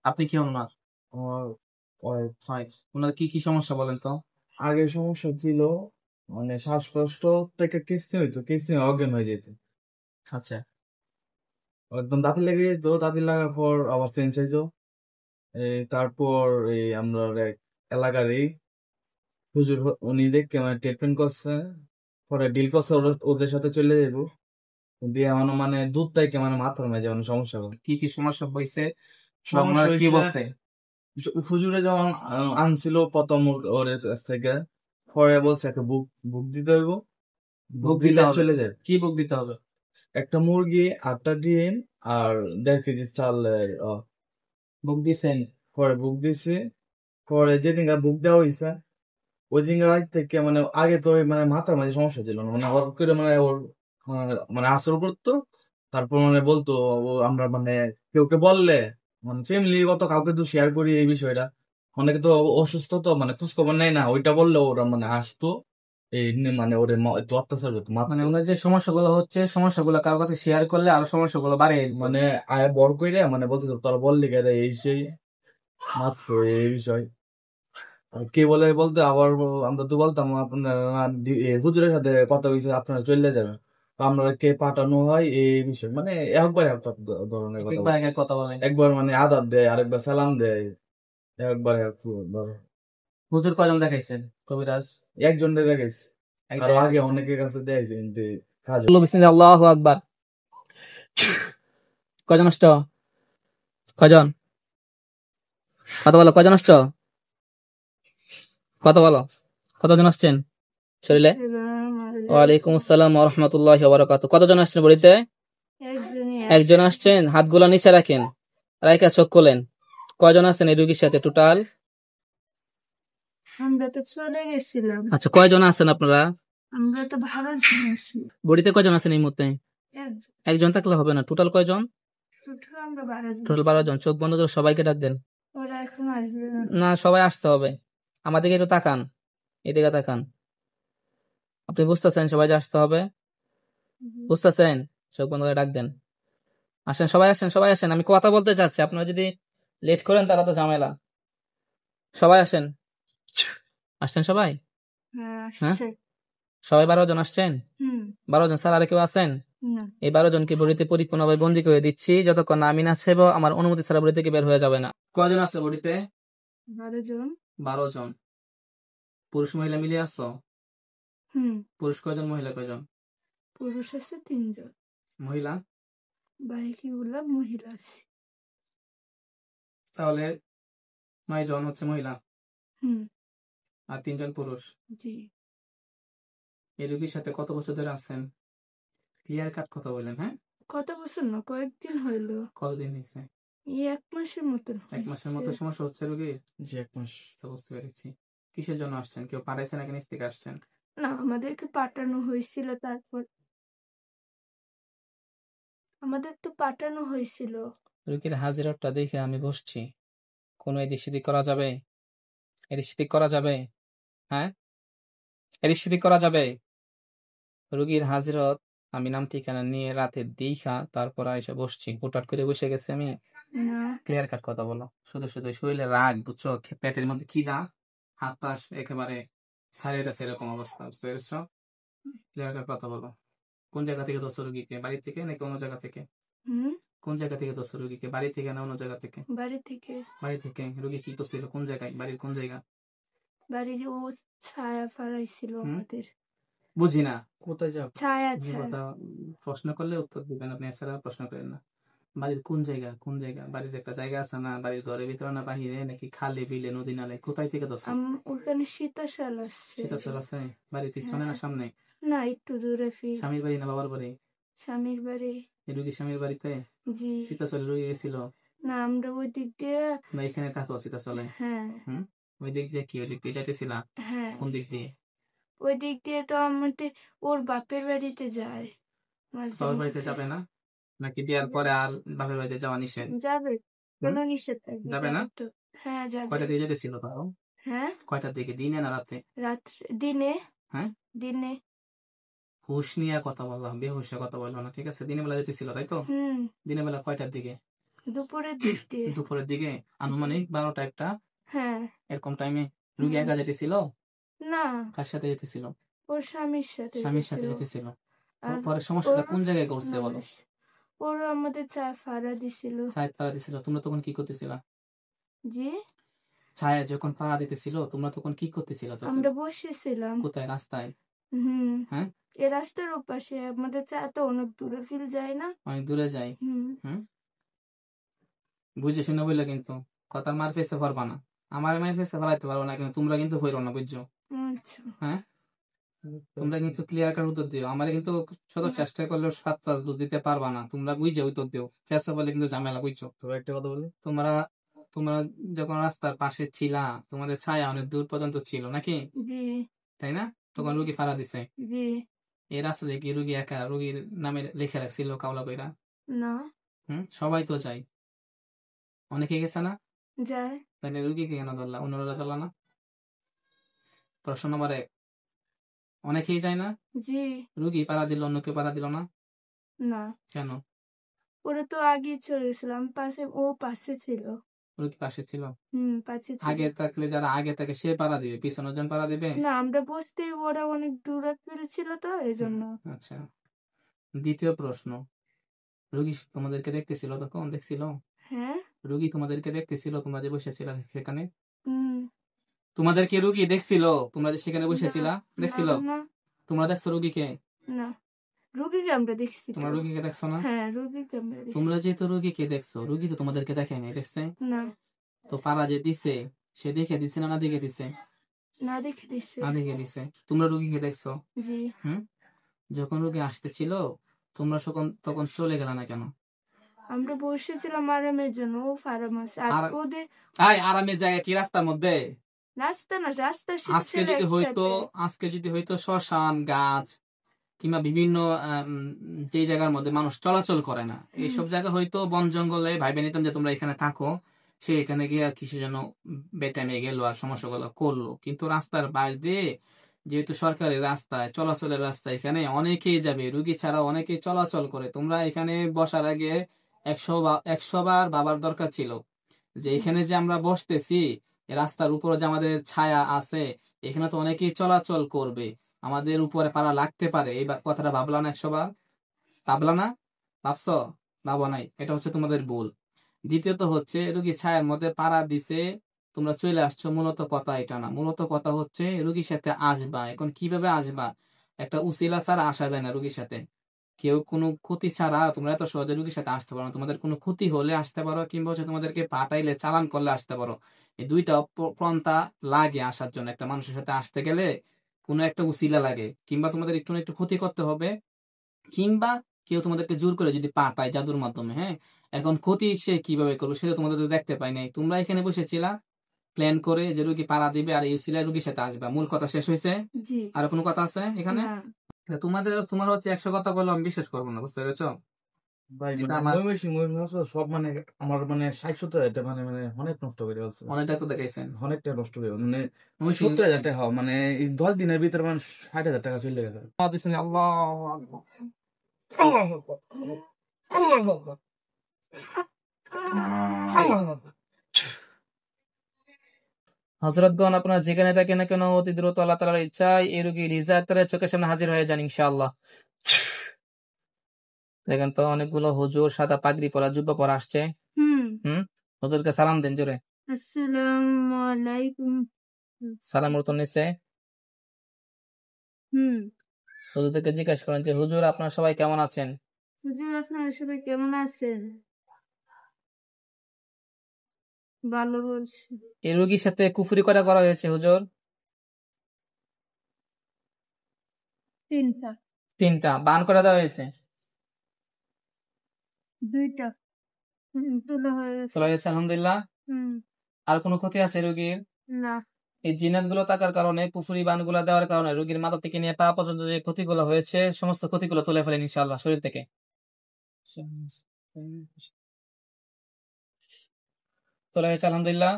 আপনি কি ওনার? আমার wife। হয়। ওনার কি কি সমস্যা বলেন তো? আগে সমস্যা ছিল, মানে শ্বাসকষ্ট থেকে কিস্তি হইতো, কিস্তি অজ্ঞান হয়ে যেত। আচ্ছা। একদম দাঁতি লেগে যেত, দাঁতি লাগার পর আবার চেঞ্জ হইতো। তারপর আমরা এক এলাকারই হুজুর উনি দেখে মানে ট্রিটমেন্ট করছে, পরে ডিল করছে ওদের সাথে চলে যাবো দিয়ে মানে দুধ থেকে মানে মাথার মেজে মানে সমস্যা করে। কি কি সমস্যা হয়েছে বা সমস্যা ওনারা কি হয়েছে, বলছে? হুজুরে যখন আনছিল প্রথম ওর কাছ থেকে, পরে বলছে একটা বুক বুক দিতে হইব, বুক বুক দিতে দিলে হবে? চলে যায়। কি বুক দিতে হবে? একটা মুরগি, 8টা ডিম, আর 1.5 কেজি চাল। বুক দিছেন? পরে বুক দিছি। পরে যেদিন বুক দেওয়া হয়েছে ওই দিন রাত থেকে মানে আগে তো ওই মানে মাথার মাঝে সমস্যা ছিল না, মানে হঠাৎ করে মানে ওর মানে আসর করতো। তারপর মানে বলতো আমরা মানে কেউ কে বললে মানে ফ্যামিলিগত কাউকে তো শেয়ার করি এই বিষয়টা, অনেকে তো অসুস্থ তো মানে খোঁজ খবর নেয় না, ওইটা বললে ওরা মানে আসতো, মানে ওরে একটু অত্যাচার করতো, মানে মারতো। ওনার যে সমস্যাগুলো হচ্ছে, সমস্যাগুলো কারোর কাছে শেয়ার করলে আরো সমস্যাগুলো বাড়ে যেত। মানে আয় বর কইরে মানে বলতে তোরা বললি কেরে এই সেই, মাত্র এই বিষয়। আর কে বলে বলতে আবার আমরা তো বলতাম আপনারা হুজুরের সাথে কথা হয়েছে আপনারা চলে যাবেন, তো আমরা কে পাঠানো হয় এই বিষয়, মানে একবার একটা ধরনের কথা একবার বলে। এক কথা বলেন। একবার মানে আদাব দেয়, আরেকবার সালাম দেয়, একবার ধরো হুজুর কয়জন দেখাইছেন? কবিরাজ একজন গেছে। এক আরো জায়গায় আগে দেখাইছেন? অনেকের কাছে দেয়ছে কিন্তু কাজ বিসমিল্লাহ, আল্লাহু আকবার। কয়জন আসছো? কয়জন? কথা বলো, কয়জন আসছো? কথা বলো, কতজন আসছেন শরীরে? ওয়ালাইকুম আসসালাম ওয়া রাহমাতুল্লাহি ওয়া বারাকাতুহু। কতজন আসছেন বলিতে? একজন আসছেন। হাতগুলো নিচে রাখেন, রাইখা চোখ খোলেন। কয়জন আছেন এই রোগীর সাথে টোটাল? আমরা তো চলে গেছিলাম। আচ্ছা, কয়জন আছেন আপনারা? আমরা তো ভালো আছি। বডিতে কয়জন আছেন এই মুহূর্তে? একজন। একজন থাকলে হবে না, টোটাল কয়জন? টোটাল আমরা 12 জন। টোটাল 12 জন। চোখ বন্ধ করে সবাইকে ডাক দেন। ওরা এখন আসবে না। না, সবাই আসতে হবে। আমাদেরকে একটু তাকান, এদিকে তাকান। আপনি বুঝতেছেন সবাই যে আসতে হবে? বুঝতেছেন? চোখ বন্ধ করে ডাক দেন। আসেন, সবাই আসেন, সবাই আসেন। আমি কথা বলতে চাচ্ছি, আপনারা যদি লেট করেন তাহলে তো ঝামেলা। সবাই আসেন। আসছেন সবাই? হ্যাঁ, হ্যাঁ, আসছে। সবাই 12 জন আসছেন? হুম। 12 জন স্যার, আর কেউ আছেন? না। এই 12 জনকে বডিতে পরিপূর্ণভাবে বন্দি করে দিচ্ছি, যতক্ষণ না আমি না চাইবো আমার অনুমতি ছাড়া বডি থেকে বের হয়ে যাবে না। কয়জন আছে বডিতে? 12 জন। 12 জন। পুরুষ মহিলা মিলিয়ে আসছো? হুম। পুরুষ কয়জন, মহিলা কয়জন? পুরুষ আছে 3 জন, মহিলা? বাকিগুলা মহিলা আছে। তাহলে 9 জন হচ্ছে মহিলা হুম। আর 3 জন পুরুষ। জি। এই রোগীর সাথে কত বছর ধরে আছেন? ক্লিয়ার কাট কথা বলেন, হ্যাঁ? কত বছর না, কয়েকদিন হইলো। কতদিন হয়েছে? এই 1 মাসের মতন 1 মাসের মতো হয়েছে। সমস্যা হচ্ছে রোগীর? যে 1 মাস। তো বুঝতে পেরেছি। কিসের জন্য আসছেন? কেউ পাঠাইছে নাকি নিচ থেকে আসছেন? না, আমাদেরকে পাঠানো হয়েছিল। তারপর আমাদের তো পাঠানো হয়েছিল। রোগীর হাজিরাটা দেখে আমি বসছি। কোনো এদিক সেদিক করা যাবে? এদিক সেদিক করা যাবে? হ্যাঁ, এদিক সেদিক করা যাবে? রোগীর হাজিরত আমি নাম ঠিকানা নিয়ে রাতে দেখা তারপর এসে বসছি। হুটহাট করে বসে গেছি আমি? না। ক্লিয়ার কাট কথা বলো। শুধু শুধু শরীরে রাগ, বুঝছো? পেটের মধ্যে খিদা, হাত পা একেবারে ছাড়িয়ে গেছে, এরকম অবস্থা। বুঝতে পেরেছ? ক্লিয়ার কাট কথা বলো। কোন জায়গা থেকে ধরছো রোগীকে? বাড়ি থেকে নাকি অন্য জায়গা থেকে? হুম। কোন জায়গা থেকে ধরছো রোগীকে? বাড়ি থেকে না অন্য জায়গা থেকে? বাড়ি থেকে। বাড়ি থেকে। রোগী কি করছিল? কোন জায়গায়? বাড়ির কোন জায়গা? বাড়ি যে ও ছায়া ফারাইছিল হুম, আমাদের। বুঝি না। কোথায় যাও? ছায়া যে ছায়া। কথা প্রশ্ন করলে উত্তর দিবেন আপনি, এছাড়া প্রশ্ন করেন না। বাড়ির কোন জায়গা? কোন জায়গা? বাড়ির একটা জায়গা আছে না? বাড়ির ঘরের ভিতরে না বাহিরে, নাকি খালে বিলে নদী নালে? কোথায় থেকে ধরছো? ওখানে সীতাশাল আসছে। সেটা চল আছে? বাড়ির পিছনে না সামনে? না, একটু দূরে স্বামীর বাড়ি না বাবার বাড়ি? স্বামীর বাড়ি। এই রুগী স্বামীর বাড়িতে? জি। সীতাচলে রুগী গেছিল? না, আমরা ওই দিক দিয়ে। না, এখানে থাকো সীতাচলে? হ্যাঁ। হুম, ওই দিক দিয়ে কি? ওই দিক দিয়ে যাইতেছিলা? হ্যাঁ, কোন দিক দিয়ে? ওই দিক দিয়ে তো আমাদের ওর বাপের বাড়িতে যায় মাঝে বাবার বাড়িতে মধ্যে। যাবে না? নাকি বিয়ার পরে আর বাপের বাড়িতে যাওয়া নিষেধ? যাবে, হুম, কোনো নিষেধাজ্ঞা যাবে না? যাবে তো। হ্যাঁ, যাবে। কয়টা দিকে যেতেছিল তাও? হ্যাঁ, কয়টার দিকে, দিনে না রাতে? রাত্রে দিনে। হ্যাঁ, দিনে। হুশ নিয়ে কথা বললাম, বেহুশ হয়ে কথা বললো না, ঠিক আছে? দিনের বেলা যেতেছিল তাই তো? হুম। দিনের বেলা কয়টার দিকে? দুপুরের দিক দিয়ে। দুপুরের দিকে আনুমানিক 12টা 1টা হ্যাঁ। এরকম টাইমে রুগী হুম। একা যেতেছিল? না, কার সাথে যেতেছিল? ওর স্বামীর সাথে স্বামীর সাথে গেছিল। যেতেছিল। আর পরে সমস্যাটা ওর কোন জায়গায় করছে বলো? মানুষ ওর আমাদের চা ফাড়া দিছিল। ছায়া পাড়া দিছিল, তোমরা তখন কি করতেছিলা? জি, ছায়া যখন পাড়া দিতেছিল তোমরা তখন কি করতেছিলা তখন? আমরা বসেছিলাম। কোথায়? রাস্তায়? হুম। হ্যাঁ, এ রাস্তার ওপাশে আমাদের চা তো অনেক দূরে ফিল যায় না। অনেক দূরে যাই। হুম। হুম, বুঝে শুনে বললে কিন্তু কথার মার ফেসে পারবা না। আমার মায়ের ফেসে ফেলাইতে পারবো না, কিন্তু তোমরা কিন্তু হইরো না, বুঝছো? আচ্ছা। হ্যাঁ, তোমরা কিন্তু ক্লিয়ার কাট উত্তর দিও। আমার কিন্তু শত চেষ্টা করলেও 7 পাঁচ বুঝ দিতে পারবা না, তোমরা বুঝে উত্তর দিও। ফেসে বলে কিন্তু ঝামেলা, বুঝছো? তো একটা কথা বলি, তোমরা তোমরা যখন রাস্তার পাশে ছিলা তোমাদের ছায়া অনেক দূর পর্যন্ত ছিল নাকি, জি, তাই না? তখন রুগী ফাড়া দিছে, জি। এই রাস্তা দিয়ে কি রুগী একা রুগীর নামে লিখে রাখছিল কাউলা কইরা? না, সবাই তো যায়, অনেকে গেছে না? যায়। তাহলে রুগীকে কেন ধরলা, অন্যরা ধরলা না? প্রশ্ন নম্বর 1, অনেকেই যায় না? জি, রুগী পাড়া দিল, অন্য কেউ পাড়া দিল না না। কেন? ওরা তো আগে চলে গেছিলাম, ও পাশে ছিল। রুগী পাশে ছিল? পাশে ছিল। আগে থাকলে যারা আগে থাকে সে পাড়া দিবে, পিছনের জন পাড়া দিবে? না, আমরা বসতে ওরা অনেক দূরে ছিল তো এই জন্য। আচ্ছা, দ্বিতীয় প্রশ্ন, রুগী তোমাদেরকে দেখতেছিল তখন? দেখছিল? হ্যাঁ। রুগী তোমাদেরকে দেখতেছিল তোমরা যে বসেছিল সেখানে? হুম। তোমাদেরকে রুগী দেখছিল তোমরা যে সেখানে না, বসেছিলা? দেখছিল? না, তোমরা দেখছো রুগীকে? না। রুগীকে আমরা দেখছি তো। তোমরা রুগীকে দেখছো না? হ্যাঁ, রুগীকে আমরা দেখছি। তোমরা যেহেতু রুগীকে দেখছো, রুগী তো তোমাদেরকে দেখেনি, দেখছে? না, তো পাড়া যে দিছে সে দেখে দিছে না, না দেখে দিছে? না দেখে দিচ্ছে। না দেখে দিছে। তোমরা রুগীকে দেখছো? জি, হুম, যখন রুগী আসতেছিল তোমরা তখন চলে গেলা না কেন? আমরা বসেছিলাম আরামের জন্য, ও ফার্মাসি আর আর- ওদের আরামের জায়গা কি রাস্তার মধ্যে? রাস্তা না, রাস্তা আজকে যদি হইতো শ্মশান গাছ কিংবা বিভিন্ন যে জায়গার মধ্যে মানুষ চলাচল করে না, এইসব জায়গা হয়তো বন জঙ্গলে ভাইবে নিতাম যে তোমরা এখানে থাকো, সে এখানে গিয়ে কিছু যেন বেটামে গেল আর সমস্যাগুলো করলো। কিন্তু রাস্তার পাশ দিয়ে যেহেতু সরকারি রাস্তায় চলাচলের রাস্তা, এখানে অনেকেই যাবে, রুগী ছাড়া অনেকেই চলাচল করে। তোমরা এখানে বসার আগে 100 বার ভাবার দরকার ছিল যে এখানে যে আমরা বসতেছি, রাস্তার উপরে যে আমাদের ছায়া আছে, এখানে তো অনেকেই চলাচল করবে, আমাদের উপরে পাড়া লাগতে পারে। এই কথাটা ভাবলা না? 100 বার ভাবলা না? ভাবছো? ভাবো নাই, এটা হচ্ছে তোমাদের ভুল। দ্বিতীয়ত হচ্ছে রুগী ছায়ার মধ্যে পাড়া দিছে, তোমরা চলে আসছো, মূলত কথা এটা না। মূলত কথা হচ্ছে রুগীর সাথে আসবা। এখন কিভাবে আসবা? একটা উসিলা ছাড়া আসা যায় না রুগীর সাথে। কেউ কোনো ক্ষতি ছাড়া তোমরা এত সহজে রুগীর সাথে আসতে পারো না। তোমাদের কোনো ক্ষতি হলে আসতে পারো, কিংবা হচ্ছে তোমাদেরকে পাঠাইলে চালান করলে আসতে পারো। এই দুইটা পন্থা লাগে আসার জন্য। একটা মানুষের সাথে আসতে গেলে কোনো একটা উসিলা লাগে, কিংবা তোমাদের একটু না একটু ক্ষতি করতে হবে, কিংবা কেউ তোমাদেরকে জোর করে যদি পাঠায় জাদুর মাধ্যমে। হ্যাঁ, এখন ক্ষতি সে কিভাবে করবে সেটা তোমাদের তো দেখতে পাই নাই। তোমরা এখানে বসেছিলা প্ল্যান করে যে রুগী পাড়া দিবে আর এই উসিলায় রুগীর সাথে আসবে। মূল কথা শেষ হয়েছে? জি। আর কোনো কথা আছে এখানে? না, তোমার হচ্ছে 100 কথা বললে আমি বিশ্বাস করবো না, বুঝতে পেরেছো? ভাই এটা মানে আমার ময়মনসিংহ হাসপাতাল সব মানে আমার মানে 60-70 এটা মানে মানে অনেক নষ্ট করে ফেলছে, অনেকটা তো দেখাইছেন। অনেকটা নষ্ট করে মানে ময়মনসিংহ 70,000 টাকা মানে এই 10 দিনের ভিতরে মানে 60,000 টাকা চলে গেছে। হযরতগণ, আপনারা যেখানে থাকেন না কেন, অতি দ্রুত আল্লাহ তাআলার ইচ্ছায় এই রোগী রিজা আক্তারের চোখের সামনে হাজির হয়ে যান ইনশাআল্লাহ। দেখেন তো অনেকগুলো হুজুর সাদা পাগড়ি পরা, জুব্বা পরা আসছে। হুজুরকে সালাম দেন জোরে। আসসালামু আলাইকুম। সালাম মতো নিচে। হুজুরদেরকে জিজ্ঞাসা করেন যে হুজুর আপনারা সবাই কেমন আছেন? হুজুর, আপনারা সবাই কেমন আছেন? ভালো বলছি। এই রোগীর সাথে কুফরি করা হয়েছে হুজুর? 3টা। 3টা। বান করে দেওয়া হয়েছে? 2টা। তোলা হয়েছে। তোলা হয়েছে, আলহামদুলিল্লাহ। আর কোনো ক্ষতি আছে রোগীর? না। এই জিনাত গুলো থাকার কারণে, কুফরি বান গুলা দেওয়ার কারণে রোগীর মাথা থেকে নিয়ে পা পর্যন্ত যে ক্ষতিগুলো হয়েছে সমস্ত ক্ষতিগুলো তুলে ফেলেন ইনশাআল্লাহ শরীর থেকে। তোলা হয়েছে, আলহামদুলিল্লাহ।